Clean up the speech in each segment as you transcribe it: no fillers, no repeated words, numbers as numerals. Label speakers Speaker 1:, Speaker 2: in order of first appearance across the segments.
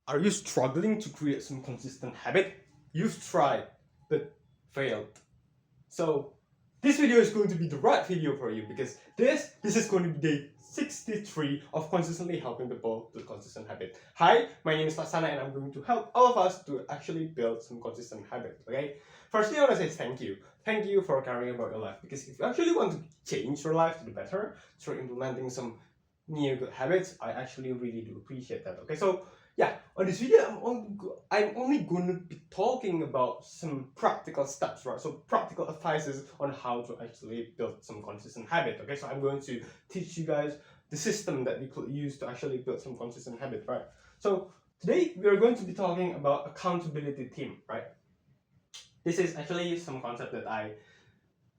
Speaker 1: Are you struggling to create some consistent habit? You've tried, but failed. So this video is going to be the right video for you because this is going to be day 63 of consistently helping people build consistent habit. Hi, my name is Lasana and I'm going to help all of us to actually build some consistent habit. Okay. Firstly, I want to say thank you. Thank you for caring about your life because if you actually want to change your life to the better through implementing some new good habits, I actually really do appreciate that. Okay, so yeah, on this video, I'm only going to be talking about some practical steps, right? So practical advices on how to actually build some consistent habit. Okay, so I'm going to teach you guys the system that we could use to actually build some consistent habit, right? So today we are going to be talking about accountability team, right? This is actually some concept that I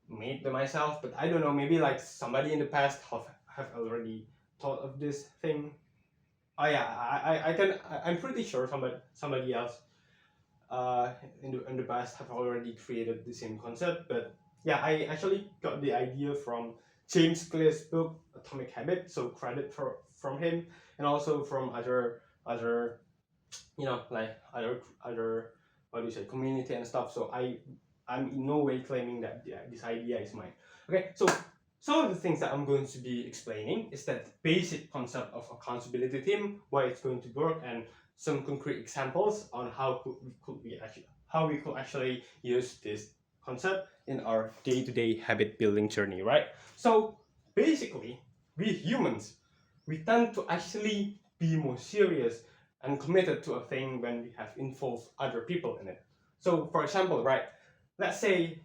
Speaker 1: made by myself, but I don't know, maybe like somebody in the past have already thought of this thing. Oh yeah, I'm pretty sure somebody else in the past have already created the same concept. But yeah, I actually got the idea from James Clear's book Atomic Habit, so credit from him, and also from other like other what do you say, community and stuff. So I'm in no way claiming that this idea is mine. Okay, so some of the things that I'm going to be explaining is that basic concept of accountability team, why it's going to work, and some concrete examples on how we could actually use this concept in our day-to-day habit building journey, right? So basically, we humans, we tend to actually be more serious and committed to a thing when we have involved other people in it. So for example, right, let's say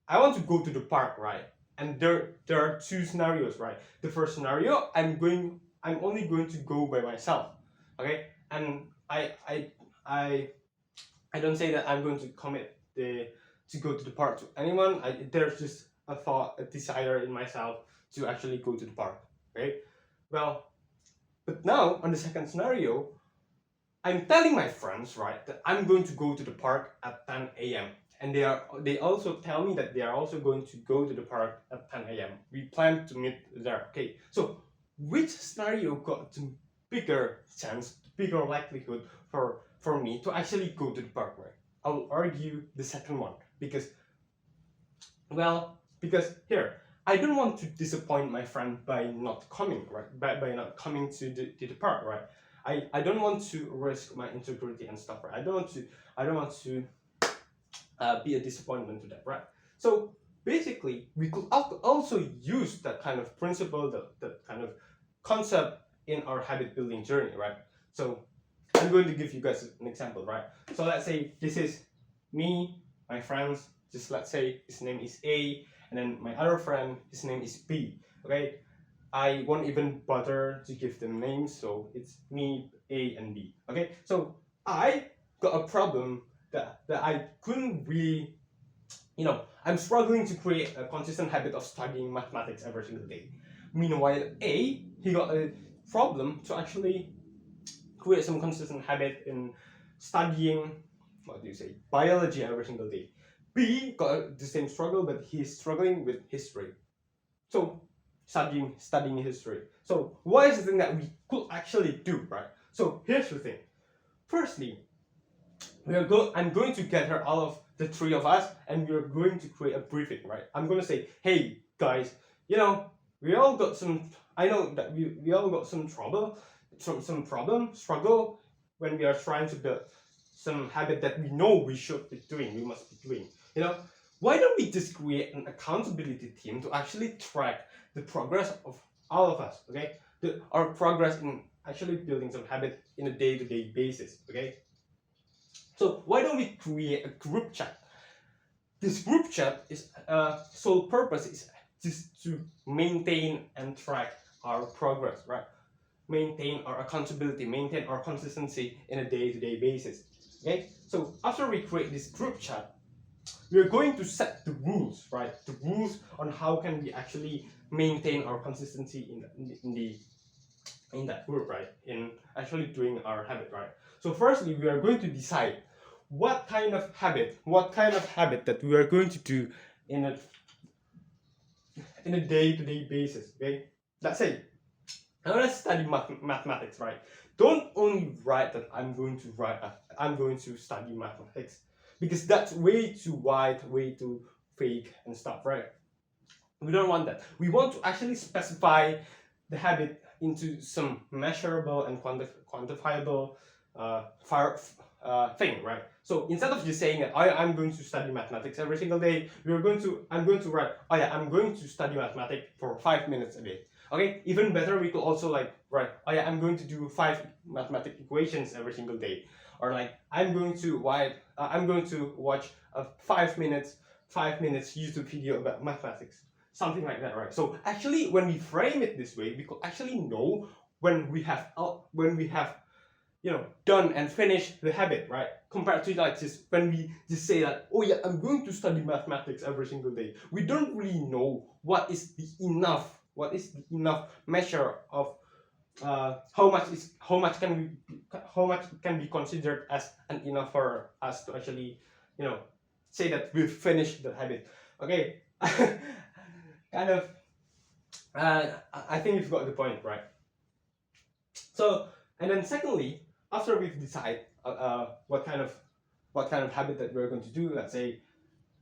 Speaker 1: I want to go to the park, right? And there are two scenarios, right? The first scenario, I'm only going to go by myself. Okay? And I I don't say that I'm going to commit the to go to the park to anyone. There's just a thought, a desire in myself to actually go to the park. Okay? Well, but now on the second scenario, I'm telling my friends, right, that I'm going to go to the park at 10 a.m. And they also tell me that they are also going to go to the park at 10 a.m. We plan to meet there. Okay. So which scenario got the bigger chance, bigger likelihood for me to actually go to the park, right? I'll argue the second one because here I don't want to disappoint my friend by not coming, right? By not coming to the park, right? I don't want to risk my integrity and stuff, right? I don't want to be a disappointment to them, right? So basically, we could also use that kind of principle, that kind of concept in our habit building journey, right? So I'm going to give you guys an example, right? So let's say this is me, my friends. Just let's say his name is A, and then my other friend, his name is B. Okay, I won't even bother to give them names, so it's me, A, and B. Okay, so I got a problem that I couldn't really, I'm struggling to create a consistent habit of studying mathematics every single day. Meanwhile, A, he got a problem to actually create some consistent habit in studying, what do you say, biology every single day. B got the same struggle, but he's struggling with history. So studying history. So what is the thing that we could actually do, right? So here's the thing. Firstly, I'm going to gather all of the three of us and we're going to create a briefing, right? I'm going to say, hey guys, we all got some. I know that we all got some trouble, some problem, struggle when we are trying to build some habit that we know we should be doing, we must be doing. Why don't we just create an accountability team to actually track the progress of all of us, okay? Our progress in actually building some habit in a day-to-day basis, okay? So why don't we create a group chat? This group chat is sole purpose is just to maintain and track our progress, right? Maintain our accountability, maintain our consistency in a day-to-day basis. Okay. So after we create this group chat, we're going to set the rules, right? The rules on how can we actually maintain our consistency in that group, right? In actually doing our habit, right? So firstly, we are going to decide what kind of habit that we are going to do in a day-to-day basis. Okay, let's say I want to study mathematics, right? don't only write that I'm going to study mathematics, because that's way too wide, way too vague and stuff, right? We don't want that. We want to actually specify the habit into some measurable and quantifiable thing, right? So instead of just saying that I'm going to study mathematics every single day, I'm going to write, oh yeah, I'm going to study mathematics for 5 minutes a day. Okay, even better, we could also like write, oh yeah, I'm going to do 5 mathematical equations every single day, or like I'm going to watch a 5 minutes YouTube video about mathematics, something like that, right? So actually, when we frame it this way, we could actually know when we have done and finished the habit, right? Compared to like just when we just say that, oh yeah, I'm going to study mathematics every single day. We don't really know what is the enough measure of how much can be considered as an enough for us to actually say that we've finished the habit. Okay. Kind of I think you've got the point, right? So, and then secondly, after we've decided what kind of habit that we're going to do, let's say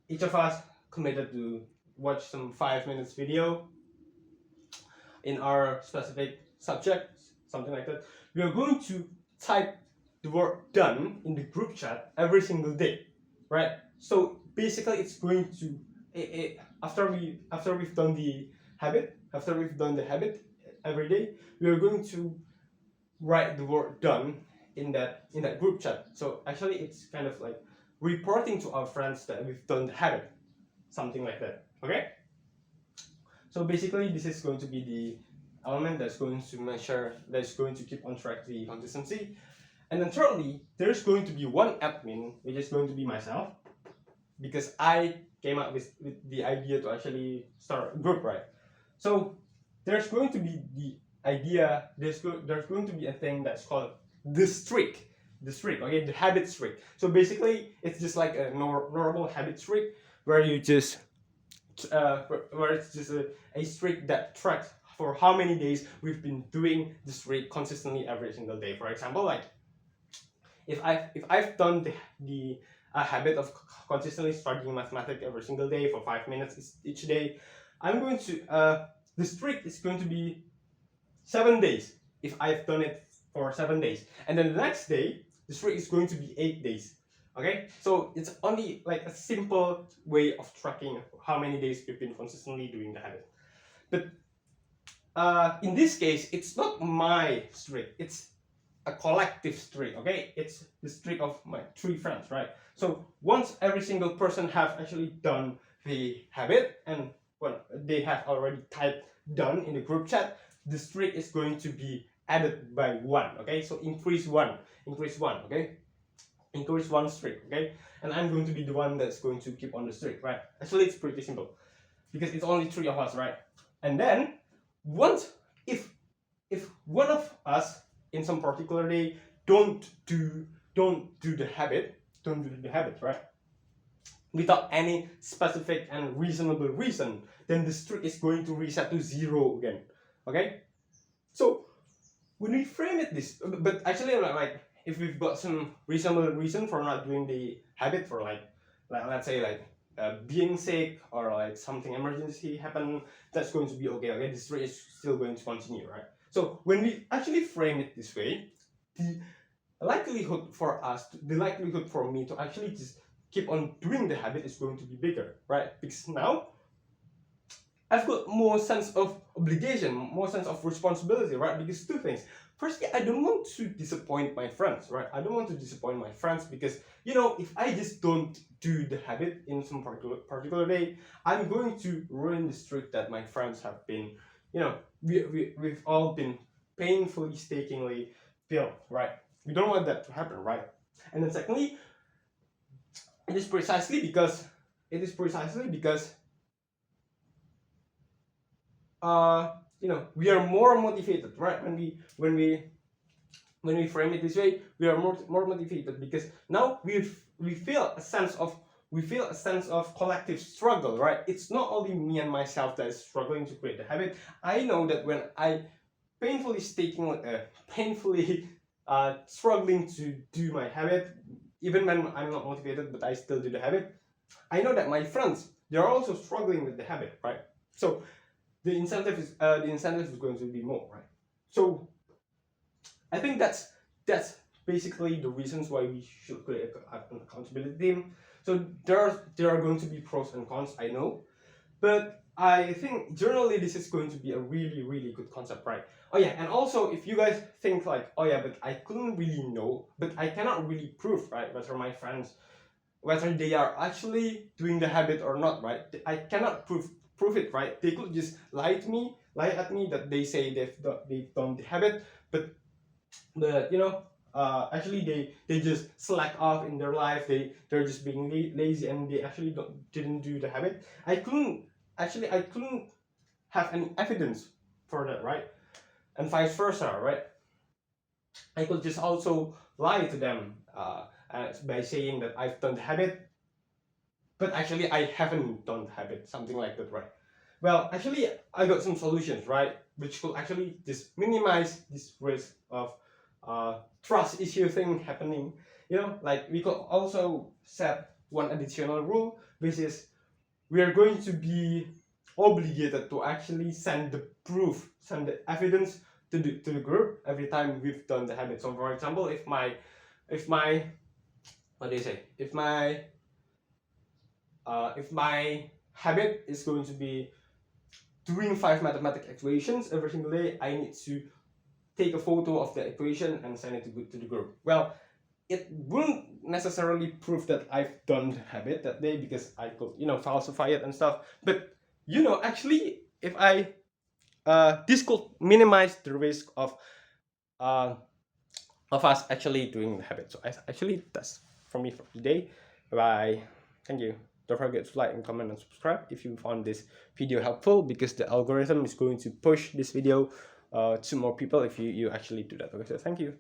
Speaker 1: each of us committed to watch some 5 minutes video in our specific subject, something like that, we are going to type the word done in the group chat every single day, right? So basically it's going to after we've done the habit every day, we are going to write the word done in that group chat. So actually it's kind of like reporting to our friends that we've done the habit, something like that. Okay, so basically this is going to be the element that's going to keep on track the consistency. And then thirdly, there's going to be one admin, which is going to be myself, because I came up with the idea to actually start a group, right? So there's going to be the idea, there's going to be a thing that's called the streak, okay, the habit streak. So basically it's just like a normal habit streak where you just where it's just a streak that tracks for how many days we've been doing the streak consistently every single day. For example, like if I've done the habit of consistently studying mathematics every single day for 5 minutes each day, I'm going to the streak is going to be 7 days if I've done it for 7 days, and then the next day the streak is going to be 8 days. Okay, so it's only like a simple way of tracking how many days we've been consistently doing the habit. But in this case, it's not my streak, it's a collective streak. Okay, it's the streak of my 3 friends, right? So once every single person have actually done the habit, and when they have already typed done in the group chat, the streak is going to be added by 1. Okay, so increase 1, okay, increase 1 streak. Okay, and I'm going to be the one that's going to keep on the streak, right? Actually it's pretty simple because it's only 3 of us, right? And then once if one of us in some particular day don't do the habit, right, without any specific and reasonable reason, then the streak is going to reset to 0 again. Okay, so when we frame it this, but actually like if we've got some reasonable reason for not doing the habit, for like let's say like being sick or like something emergency happen, that's going to be okay. Okay, this streak is still going to continue, right? So when we actually frame it this way, the likelihood for me to actually just keep on doing the habit is going to be bigger, right? Because now I've got more sense of obligation, more sense of responsibility, right? Because 2 things. Firstly, I don't want to disappoint my friends, right? I don't want to disappoint my friends because, if I just don't do the habit in some particular day, I'm going to ruin the streak that my friends have been, we've all been painstakingly built, right? We don't want that to happen, right? And then secondly, it is precisely because we are more motivated, right? When we frame it this way, we are more motivated because now we feel a sense of collective struggle, right? It's not only me and myself that is struggling to create the habit. I know that when I painfully struggling to do my habit, even when I'm not motivated, but I still do the habit. I know that my friends, they're also struggling with the habit, right? So the incentive is going to be more, right? So I think that's basically the reasons why we should create an accountability team. So there are going to be pros and cons, I know, but I think generally this is going to be a really good concept, right? Oh yeah, and also if you guys think like, oh yeah, but I couldn't really know, but I cannot really prove, right, whether my friends, whether they are actually doing the habit or not, right? I cannot prove it, right? They could just lie at me that they say they've done the habit, but you know, actually they just slack off in their life. They're just being lazy, and they actually didn't do the habit. I couldn't have any evidence for that, right? And vice versa, right? I could just also lie to them by saying that I've done the habit, but actually I haven't done the habit, something like that, right? Well, actually I got some solutions, right, which could actually just minimize this risk of trust issue thing happening. You know, like we could also set one additional rule, which is we are going to be obligated to actually send the proof, send the evidence to the group every time we've done the habit. So for example, if my what do you say, if my habit is going to be doing 5 mathematical equations every single day, I need to take a photo of the equation and send it to the group. Well, it wouldn't necessarily prove that I've done the habit that day, because I could, you know, falsify it and stuff. But you know, actually, if I this could minimize the risk of us actually doing the habit. So actually, that's from me for today. Bye. Thank you. Don't forget to like and comment and subscribe if you found this video helpful, because the algorithm is going to push this video to more people if you actually do that. Okay, so thank you.